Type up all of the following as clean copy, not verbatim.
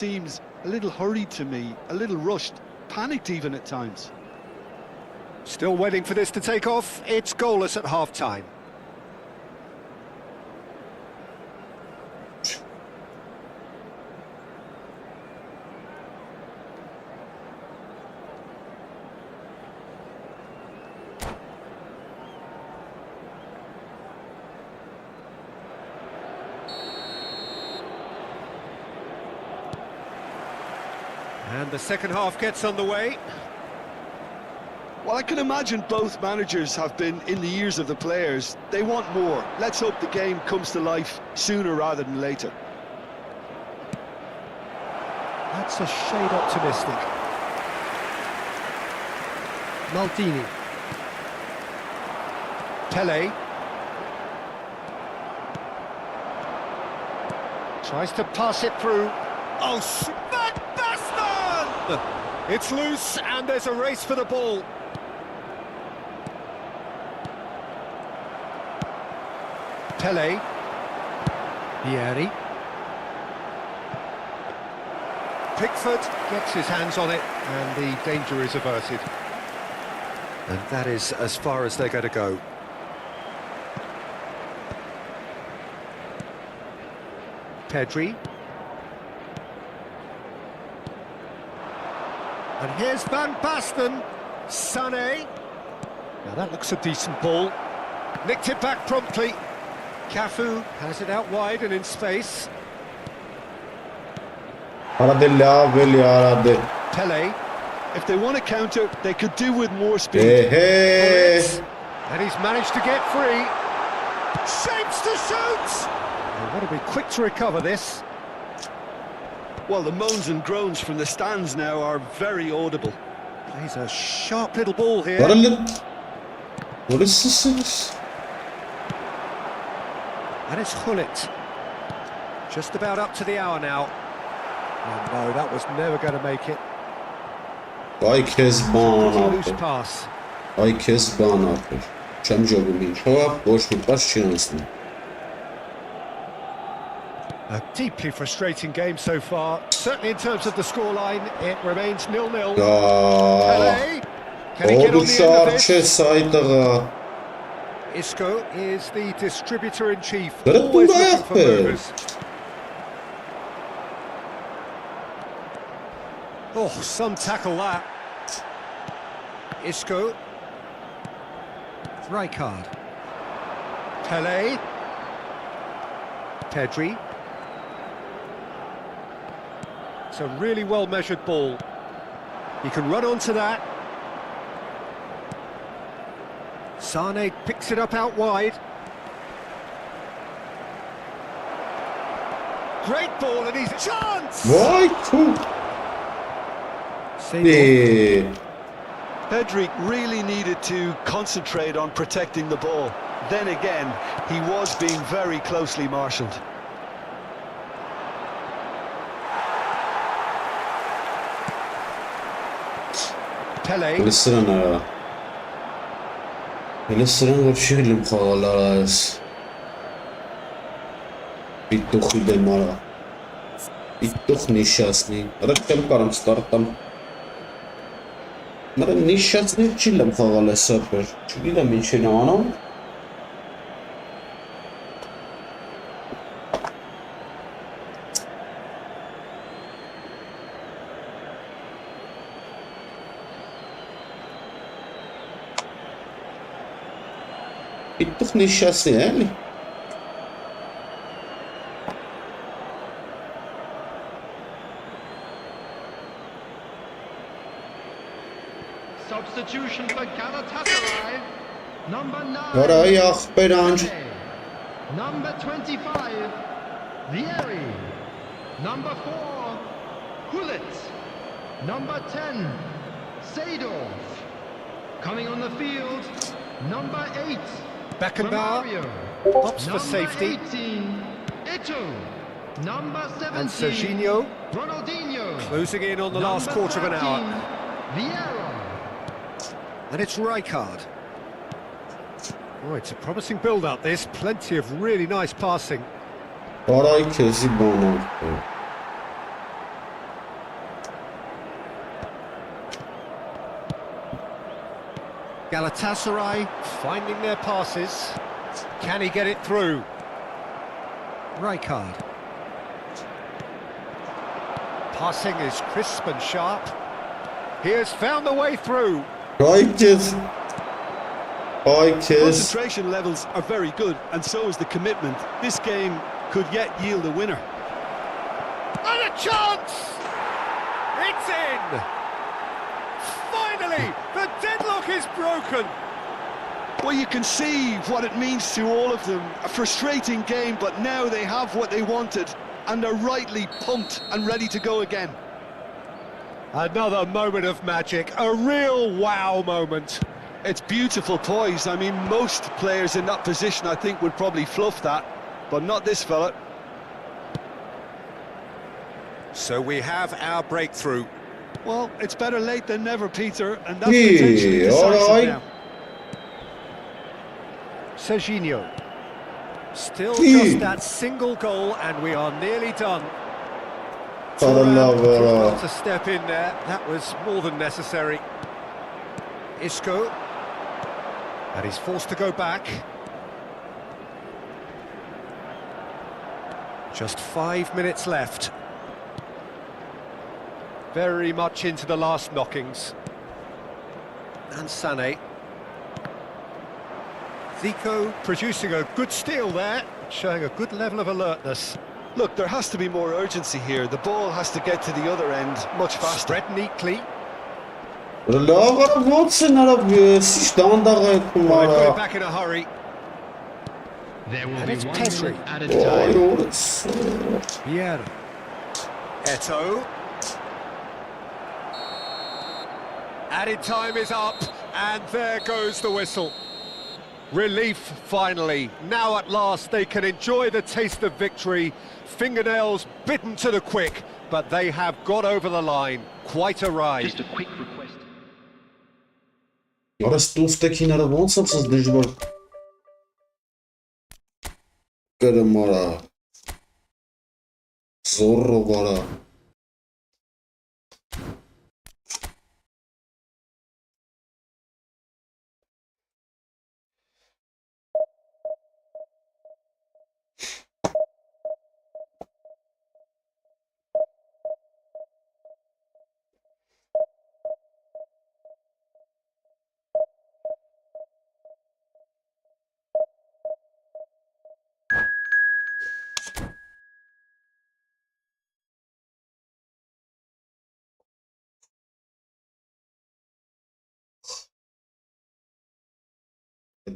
Seems a little hurried to me, a little rushed, panicked even at times. Still waiting for this to take off. It's goalless at half-time. And the second half gets underway. Well, I can imagine both managers have been in the ears of the players. They want more. Let's hope the game comes to life sooner rather than later. That's a shade optimistic. Maldini. Pele. Tries to pass it through. Oh, Van Basten! It's loose and there's a race for the ball. Pele. Vieri. Pickford gets his hands on it and the danger is averted. And that is as far as they're going to go. Pedri. And here's Van Basten. Sané. Now that looks a decent ball. Nicked it back promptly. Cafu has it out wide and in space. Pele. If they want to counter, they could do with more speed. And he's managed to get free. Shapes to shoot! They want to be quick to recover this. Well, the moans and groans from the stands now are very audible. Plays a sharp little ball here. What is this? And it's Gullit. Just about up to the hour now. Oh no, that was never going to make it. Ay Kezban Loose pass. Ay Kezban artık. Չեմ ջողում ինչով, ոչ մի բաց չի անցնում. A deeply frustrating game so far. Certainly in terms of the scoreline, it remains 0-0. Pele. Can he get on the end of this? Isco is the distributor-in-chief. Always looking for movers. Oh, some tackle that. Isco. Rijkaard. Pele. Pedri. It's a really well-measured ball. He can run onto that. Sané picks it up out wide. Great ball and he's a chance! Vay cool. Pedri really needed to concentrate on protecting the ball. Then again, he was being very closely marshalled. Pele. Լսրան вообще լեմ խաղալ արաս Պիտուխի դեմ արա Պիտուխ նիշասնի Ռակտեմ կարամ ստարտամ Մերը նիշասնի չի լեմ խաղալ է սապեր Չգիտեմ ինչ են անում Պիտուխ նիշասնի էլի Substitution for Galatasaray. Number 9. Որայի աղբեր անջ Number 25. Vieri. Number 4. Gullit. Number 10. Seedorf. Coming on the field. Number 8. Beckenbauer opts for safety. 18. Ito. Number 17. And Serginho Ronaldinho. closing in on the last quarter of an hour. Vieira. And it's Rijkaard. Oh, it's a promising build-up this. Plenty of really nice passing. Բարայ քեզի բանակ Galatasaray finding their passes. Can he get it through? Rijkaard. Passing is crisp and sharp. He has found the way through. Concentration levels are very good, and so is the commitment. This game could yet yield a winner. And a chance! It's in! Finally, the deadlock is broken. Well, you can see what it means to all of them. A frustrating game, but now they have what they wanted, and are rightly pumped and ready to go again. Another moment of magic, a real wow moment. It's beautiful poise. I mean, most players in that position, I think, would probably fluff that, but not this fella. So we have our breakthrough. Well, it's better late than never, Peter, and that's potentially decisive now. Serginho. Still just that single goal, and we are nearly done. To step in there, that was more than necessary. Isco. And he's forced to go back. Just 5 minutes left. Very much into the last knockings. And Sané. Zico producing a good steal there, showing a good level of alertness. Look, there has to be more urgency here. The ball has to get to the other end much faster. Spread neatly. Put it back in a hurry. There will And be it's 1 Pedri. minute added time. Pierre. Eto'o. Added time is up, and there goes the whistle. Relief, finally. Now at last they can enjoy the taste of victory. Fingernails bitten to the quick, but they have got over the line. Quite a ride. Just a quick request. Zorro.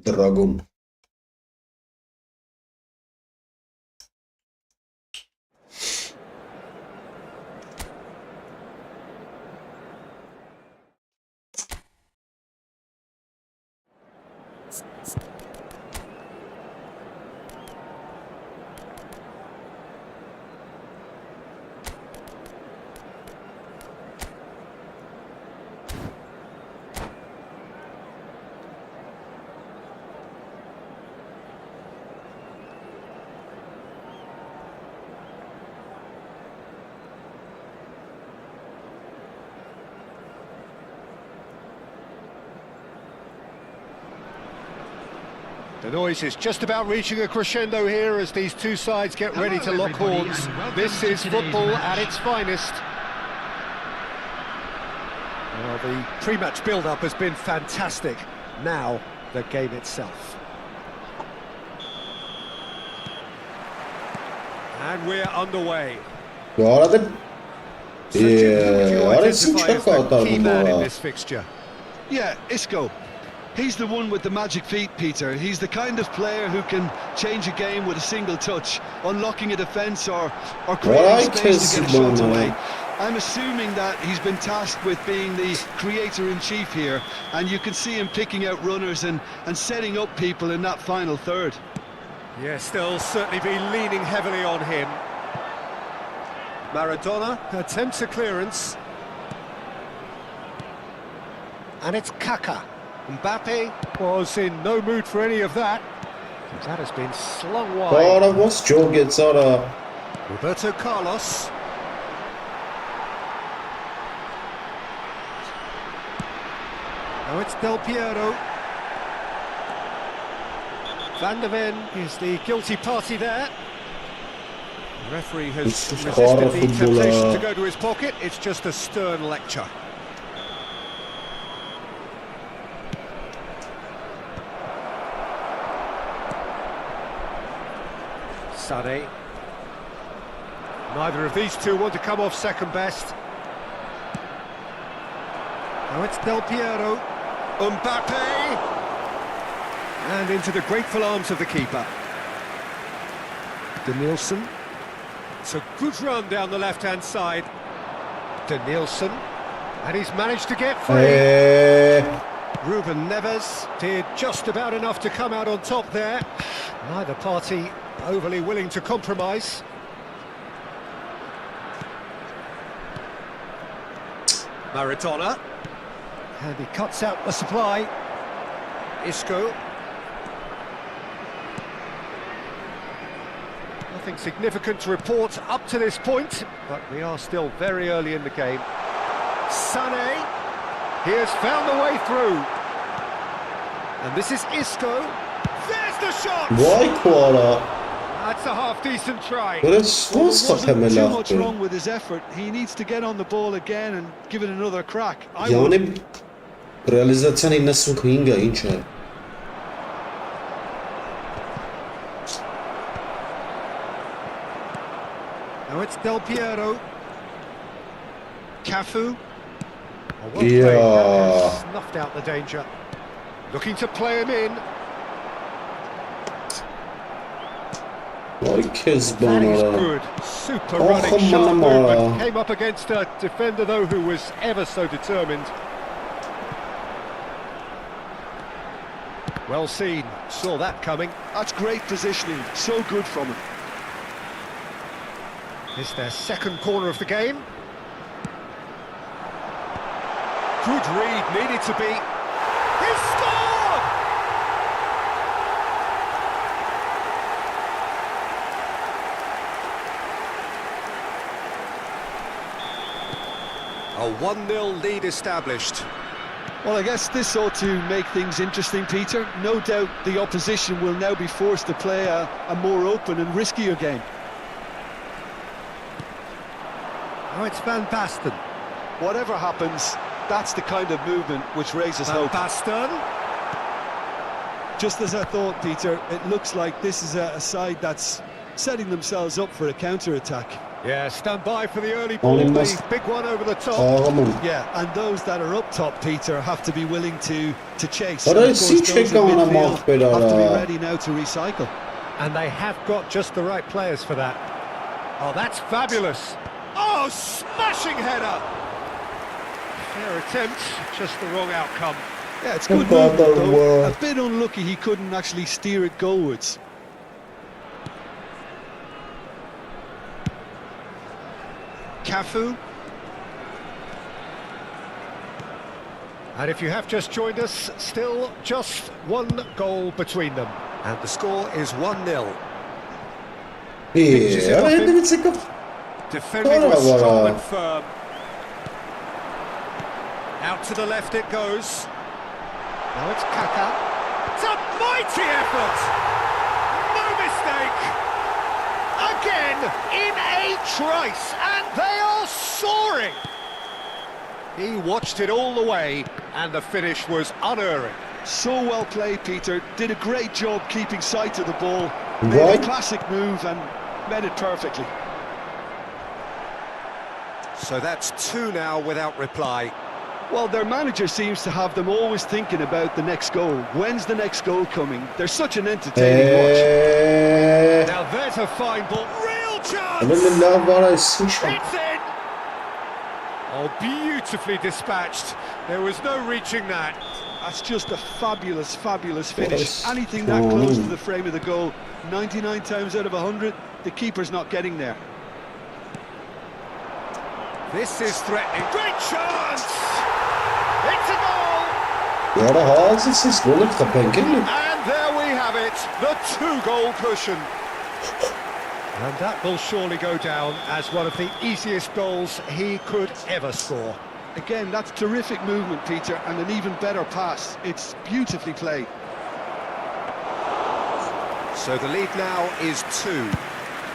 Dragon. The noise is just about reaching a crescendo here as these two sides get ready to lock horns. This is football at its finest. Well, the pre-match build-up has been fantastic. Now, the game itself. And we're underway. Yeah, Key man in this fixture. Yeah, Isco. He's the one with the magic feet, Peter. He's the kind of player who can change a game with a single touch, unlocking a defence or creating space to get a shot away. I'm assuming that he's been tasked with being the creator-in-chief here, and you can see him picking out runners and setting up people in that final third. Yes, they'll certainly be leaning heavily on him. Maradona attempts a clearance. And it's Kaka. Mbappe was in no mood for any of that. That has been slung wide. Roberto Carlos. Now it's Del Piero. Van der Ven is the guilty party there. The referee has resisted the temptation to go to his pocket. It's just a stern lecture. Sane. Neither of these two want to come off second best. Now it's Del Piero. Mbappe! And into the grateful arms of the keeper. Denilson. It's a good run down the left-hand side. Denilson. And he's managed to get free. Ruben Neves did just about enough to come out on top there. Neither party overly willing to compromise. Maradona. And he cuts out the supply. Isco. Nothing significant to report up to this point, but we are still very early in the game. Sané. He has found the way through. And this is Isco. There's the shot! Vay kuara. That's a half-decent try. Böyle wasn't too much wrong with his effort. He needs to get on the ball again and give it another crack. Yani realizasyonu 95-a ինչ է։ Now it's Del Piero. Cafu. Snuffed out the danger. Looking to play him in. That is good. Super running sharp movement. Came up against a defender though who was ever so determined. Well seen. Saw that coming. That's great positioning. So good from him. It's their second corner of the game. Good read, needed to be. He scored! A 1-0 lead established. Well, I guess this ought to make things interesting, Peter. No doubt the opposition will now be forced to play a more open and riskier game. Oh, it's Van Basten. Whatever happens, that's the kind of movement which raises hope. Van Basten. Just as I thought, Peter, it looks like this is a side that's setting themselves up for a counter-attack. Yeah, stand by for the early ball, the big one over the top. Yeah, and those that are up top, Peter, have to be willing to chase. But and I see have to be ready now to recycle. And they have got just the right players for that. Oh, that's fabulous. Oh, smashing header! Fair attempt, just the wrong outcome. Yeah, it's good movement, though. A bit unlucky he couldn't actually steer it goalwards. Cafu. And if you have just joined us, still just one goal between them. And the score is 1-0. Yeah, defending was strong and firm. Out to the left it goes. Now it's Kaka. It's a mighty effort! No mistake! Again, in a trice, and they are soaring! He watched it all the way, and the finish was unerring. So well played, Peter. Did a great job keeping sight of the ball. Made a classic move and made it perfectly. So that's 2 now without reply. Well, their manager seems to have them always thinking about the next goal. When's the next goal coming? They're such an entertaining watch. Now there's a fine ball. Real chance! It's in! Oh, beautifully dispatched. There was no reaching that. That's just a fabulous, fabulous finish. Anything that close to the frame of the goal, 99 times out of 100, the keeper's not getting there. This is threatening. Great chance! It's a goal! And there we have it, the 2-goal cushion. And that will surely go down as one of the easiest goals he could ever score. Again, that's terrific movement, Peter, and an even better pass. It's beautifully played. So the lead now is 2.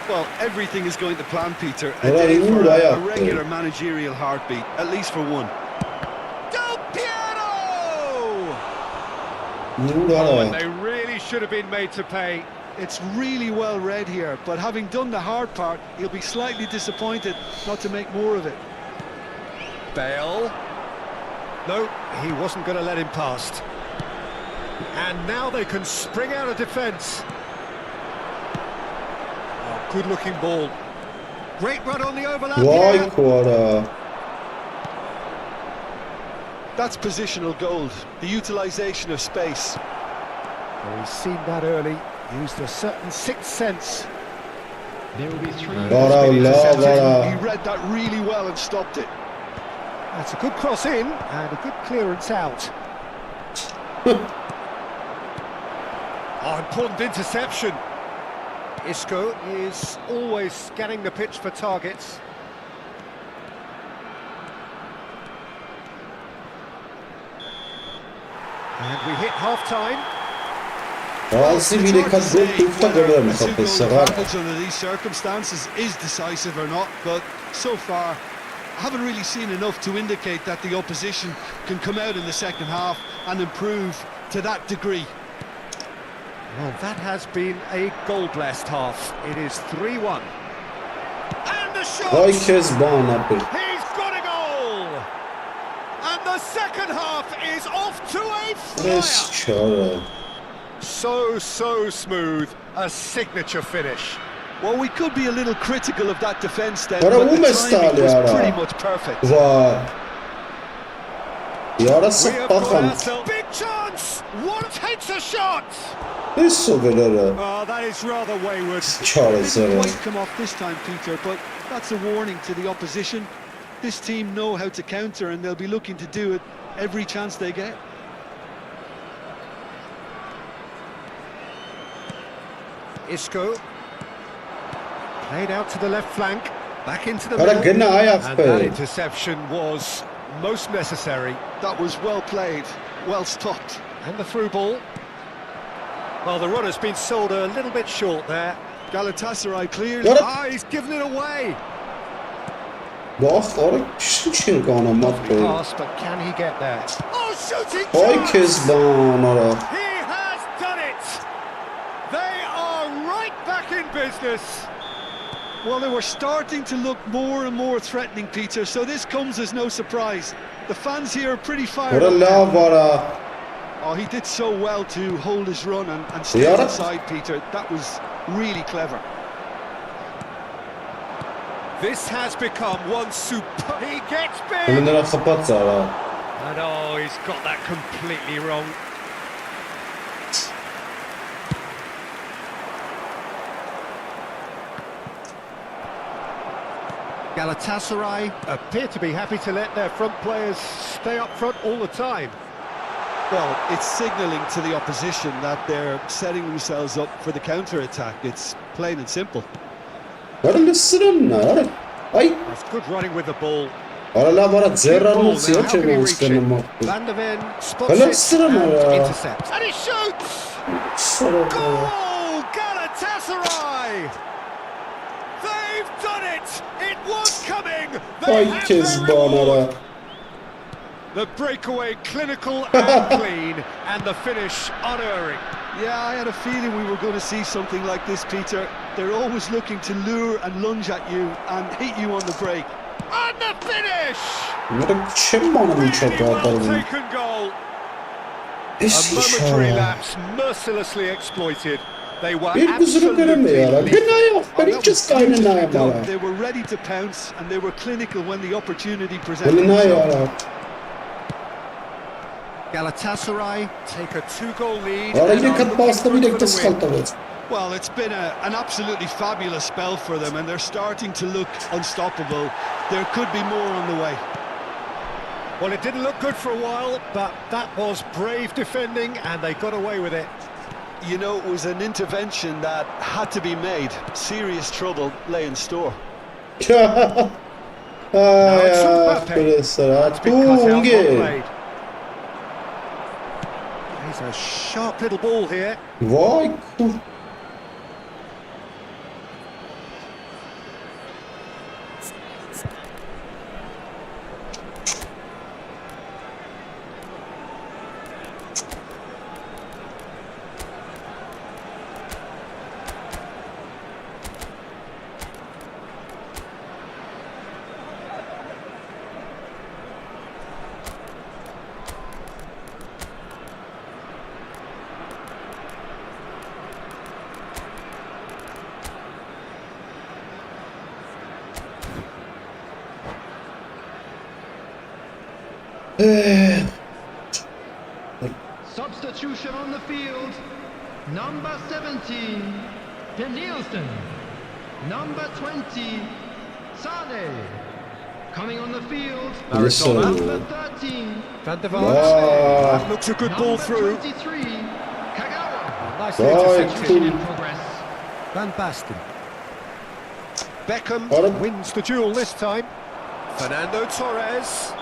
Well, everything is going to plan, Peter. A day for a regular managerial heartbeat, at least for one. Del Piero! Oh, and they really should have been made to pay. It's really well read here, but having done the hard part, he'll be slightly disappointed not to make more of it. Bale. No, he wasn't going to let him past. And now they can spring out of defence. Oh, good-looking ball. Great run on the overlap here. That's positional gold, the utilisation of space. Well, he's seen that early, used a certain sixth sense. There will be 3. He read that really well and stopped it. That's a good cross in and a good clearance out. Important interception. Isco is always scanning the pitch for targets. And we hit half-time. Advantage under these circumstances is decisive or not, but so far I haven't really seen enough to indicate that the opposition can come out in the second half and improve to that degree. Well, that has been a goal-blessed half. It is 3-1. And the shot! He's got a goal! And the second half is off to a flyer! So smooth. A signature finish. Well, we could be a little critical of that defence then, but the timing was pretty much perfect. Big chance! One takes a shot! Oh, that is rather wayward. Didn't quite come off this time, Peter, but that's a warning to the opposition. This team know how to counter and they'll be looking to do it every chance they get. Isco. Played out to the left flank. Back into the middle. And that interception was most necessary. That was well played, well stopped. And the through ball. Well, the runner's been sold a little bit short there. Galatasaray clearly. He's given it away. Pass, but can he get there? Oh, shooting chance! He has done it! They are right back in business. Well, they were starting to look more and more threatening, Peter, so this comes as no surprise. The fans here are pretty fired up. Oh, he did so well to hold his run and stay inside, Peter. That was really clever. This has become one super... He gets big! And oh, he's got that completely wrong. Galatasaray appear to be happy to let their front players stay up front all the time. Well, it's signalling to the opposition that they're setting themselves up for the counter-attack. It's plain and simple. That's good running with the ball. Van der Ven spots it and intercepts. And he shoots! Goal! Galatasaray! They've done it! It was coming! They have their reward. The breakaway clinical and clean, and the finish unerring. Yeah, I had a feeling we were going to see something like this, Peter. They're always looking to lure and lunge at you and hit you on the break. And the finish! Really well taken goal. A momentary lapse mercilessly exploited. They were absolutely They were ready to pounce and they were clinical when the opportunity presented itself. Galatasaray take a 2-goal lead. Well, it's been an absolutely fabulous spell for them and they're starting to look unstoppable. There could be more on the way. Well, it didn't look good for a while, but that was brave defending and they got away with it. You know, it was an intervention that had to be made. Serious trouble lay in store. Now it's all Ay, perfect. profesor. That's been cut out, well Tunge. played. He's a sharp little ball here. Vay. Substitution on the field. Number 17, Nielsen. Number 20, Sane. Coming on the field. Listen. Number 13, Van der Ah. Vaart. That looks a good ball number through. 23, Kagawa. Nicely Right. intercepted. In progress. Van Basten. Beckham Got it. wins the duel this time. Fernando Torres.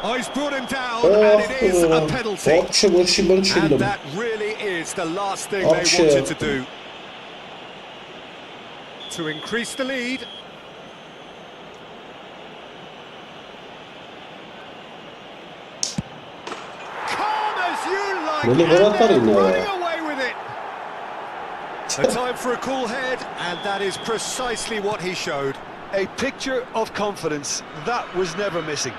Oh, he's brought him down, Oh, and it is a penalty. Option, And that really is the last thing they Option. wanted to do. To increase the lead. Calm as you like, Really and well they're done, running away with it. A time for a cool head, and that is precisely what he showed. A picture of confidence that was never missing.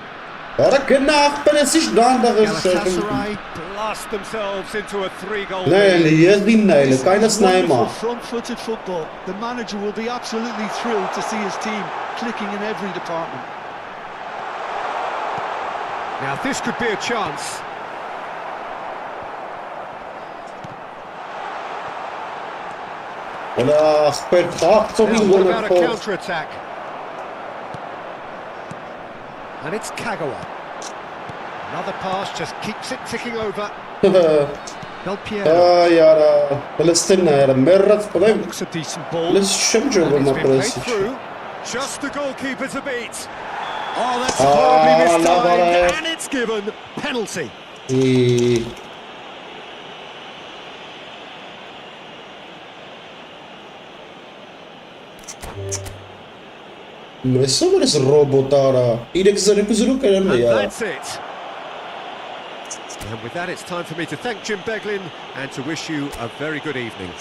Ora gnach, ben es ist da anderes. Galatasaray blast themselves into a 3-goal Nein, lead. hier die Neile, This keine is wonderful Sneimer. front-footed football. The manager will be absolutely thrilled to see his team clicking in every department. Now this could be a chance. Ora, spert so Now, wie what one about a of counter-attack? And it's Kagawa. Another pass just keeps it ticking over. Del Piero Ay, ara, Palestina era merrat, podem. looks a decent ball. Let's shimjo And ma it's been played presić. through. Just the goalkeeper to beat. Oh, that's Ah, horribly la mistimed, barre. and it's given penalty. I Mesmo eres robotara. İrek And ya. that's it. And with that, it's time for me to thank Jim Beglin and to wish you a very good evening.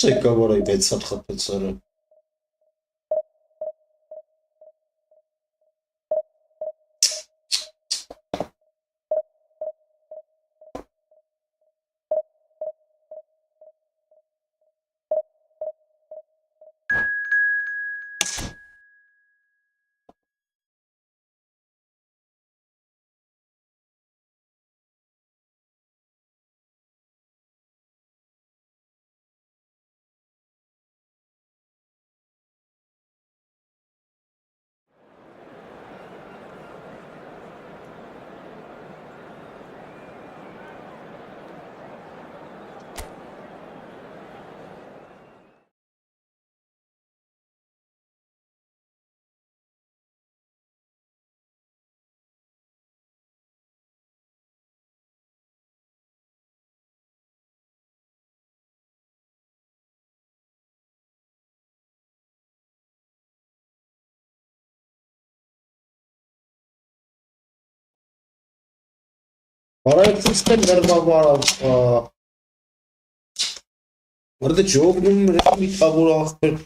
Շեկավորը 6 հատ խփեց արա։ Parayetisten nerede var? Orada çok numara bir tabur akır.